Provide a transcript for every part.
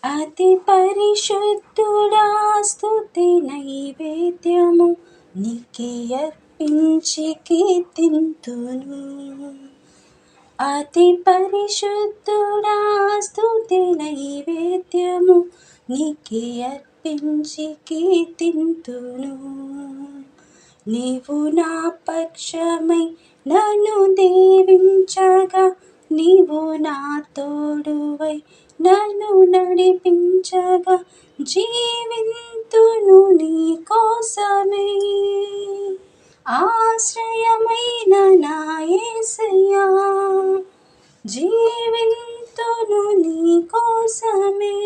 అతి పరిశుద్ధుడా స్తుతి నైవేద్యము నీకే అర్పించి కీర్తింతును. అతి పరిశుద్ధుడా స్తుతి నైవేద్యము నీకే అర్పించి కీర్తింతును. నీవు నా పక్షమై నన్ను దీవించగా, నీవు నా తోడువై నన్ను నడిపించగా, జీవింతును నీ కోసమే. ఆశ్రయమైన నా యేసయ్యా, జీవింతును నీ కోసమే.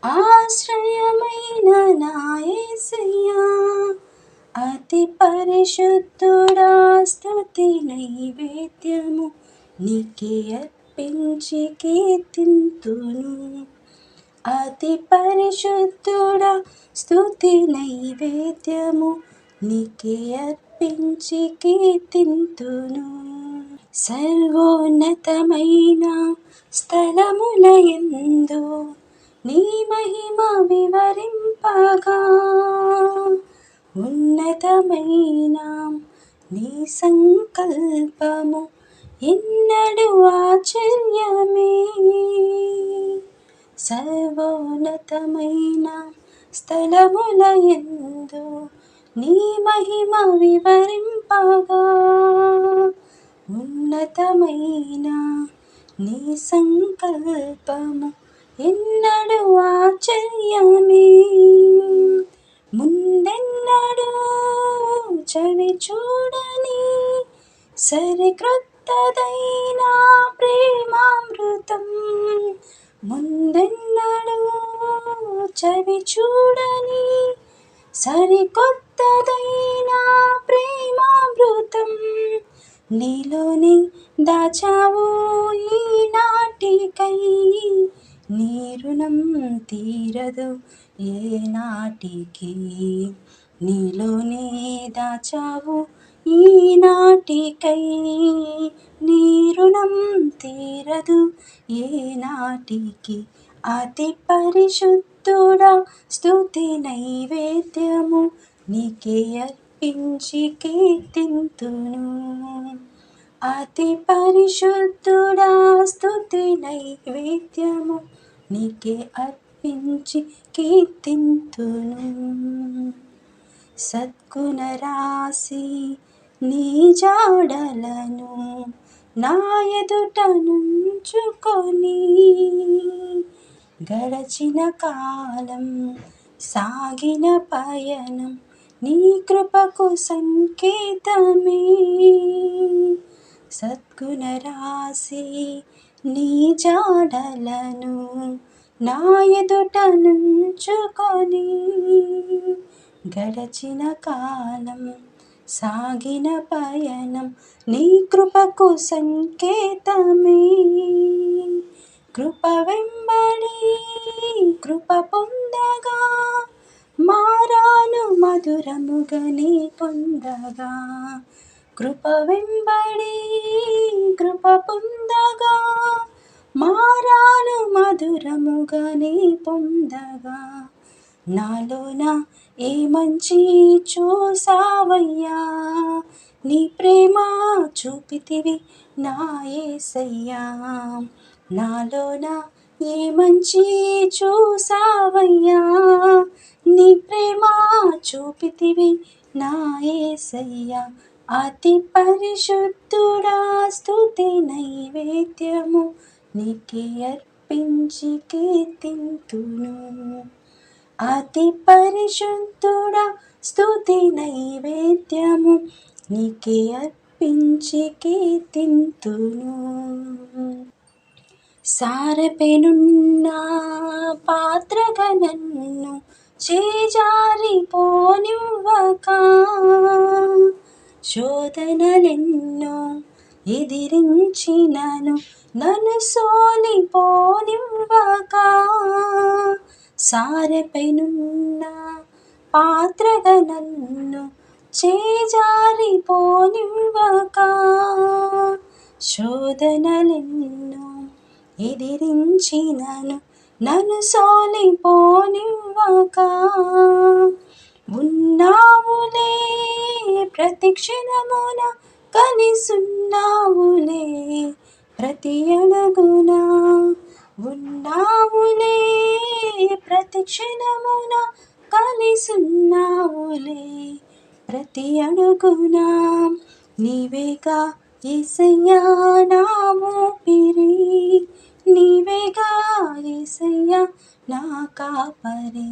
ఆశ్రయమైన నా యేసయ్యా, అతి పరిశుద్ధుడా స్తుతి నైవేద్యము నీకే అర్పించి కీర్తింతును. అతి పరిశుద్ధుడా స్తుతి నైవేద్యము నీకే అర్పించి కీర్తింతును. సర్వోన్నతమైన స్థలములయందు నీ మహిమ వివరింపగా, ఉన్నతమైన నీ సంకల్పము ఎన్నడూ ఆశ్చర్యమే. సర్వోన్నతమైన స్థలములయందు నీ మహిమ వివరింపగా, ఉన్నతమైన నీ సంకల్పము ఎన్నడూ ఆశ్చర్యమే. ముందెన్నడూ చవి చూడని సరిక్రొత్తదైన ప్రేమామృతం, ముందెన్నడూ చవి చూడని సరికొత్తదైన ప్రేమామృతం, నీలోని దాచావు ఈనాటికై. నీ రుణం తీరదు ఏ నాటికి, నీలోనే దాచావు ఈనాటికై. నీ రుణం తీరదు ఏ నాటికి. అతి పరిశుద్ధుడా స్తుతి నైవేద్యము నీకే అర్పించి కీర్తింతును. అతి పరిశుద్ధుడా స్తుతి నైవేద్యము నీకే అర్పించి కీర్తింతును. సద్గుణ రాశి నీ జాడలను నా ఎదుట నుంచుకొని, గడచిన కాలం సాగిన పయనం నీ కృపకు సంకేతమే. సద్గుణ రాశి నీ జాడలను నా ఎదుట నుంచుకొని, గడచిన కాలం సాగిన పయనం నీ కృపకు సంకేతమే. కృప వెంబడి కృప పొందగా, మారాను మధురముగా నీ పొందగా. కృప వెంబడి కృప పొందగా, మారాను మధురముగా నీ పొందగా. నాలోన ఏ మంచి చూసావయ్యా, నీ ప్రేమ చూపితివి నా యేసయ్యా. నాలోన ఏ మంచి చూసావయ్యా, నీ ప్రేమ చూపితివి నా యేసయ్యా. అతి పరిశుద్ధుడా స్తుతి నైవేద్యము నీకే అర్పించి కీర్తింతును. అతి పరిశుద్ధుడా స్తుతి నైవేద్యము నీకే అర్పించి కీర్తింతును. సారెపెనున్న పాత్రగా నన్ను చేజారిపోనివ్వక, శోధనలెన్నో ఎదిరించినను నన్ను సోలిపోనివ్వక. సారెపైనున్న పాత్రగా నన్ను చేజారిపోనివ్వక, శోధనలెన్నో ఎదిరించినను నన్ను సోలిపోనివ్వక ఉన్నావులే ప్రతి క్షణమున కలిసున్నావులే ప్రతి అడుగున ఉన్నావులే ప్రతి క్షణమున కలిసున్నావులే ప్రతి అడుగున నీవేగా యేసయ్యా నా ఊపిరి నీవేగా యేసయ్యా నా కాపరి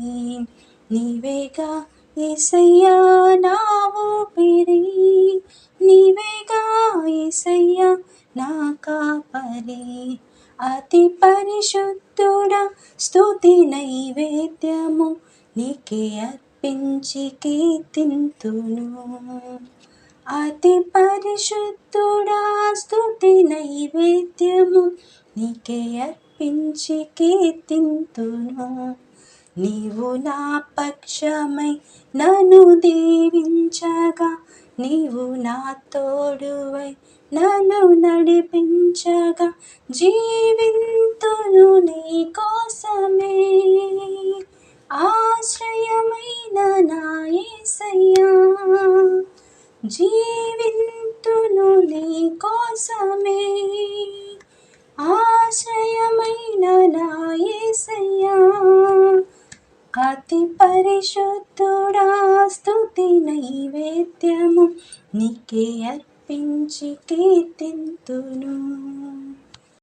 నీవేగా యేసయ్యా నా ఊపిరి నీవేగా యేసయ్యా నా కాపరి అతి పరిశుద్ధుడా స్తుతి నైవేద్యము నీకే అర్పించి కీర్తింతును అతి పరిశుద్ధుడా స్తుతి నైవేద్యము నీకే అర్పించి కీర్తింతును నీవు నా పక్షమై నన్ను దీవించగా నీవు నా తోడువై నన్ను నడిపించగా జీవింతును నీ కోసమే ఆశ్రయమైన నా యేసయ్యా జీవింతును నీ కోసమే ఆశ్రయమైన నా యేసయ్యా అతి పరిశుద్ధుడా స్తుతి నైవేద్యము నీకే అర్పించి కీర్తింతును.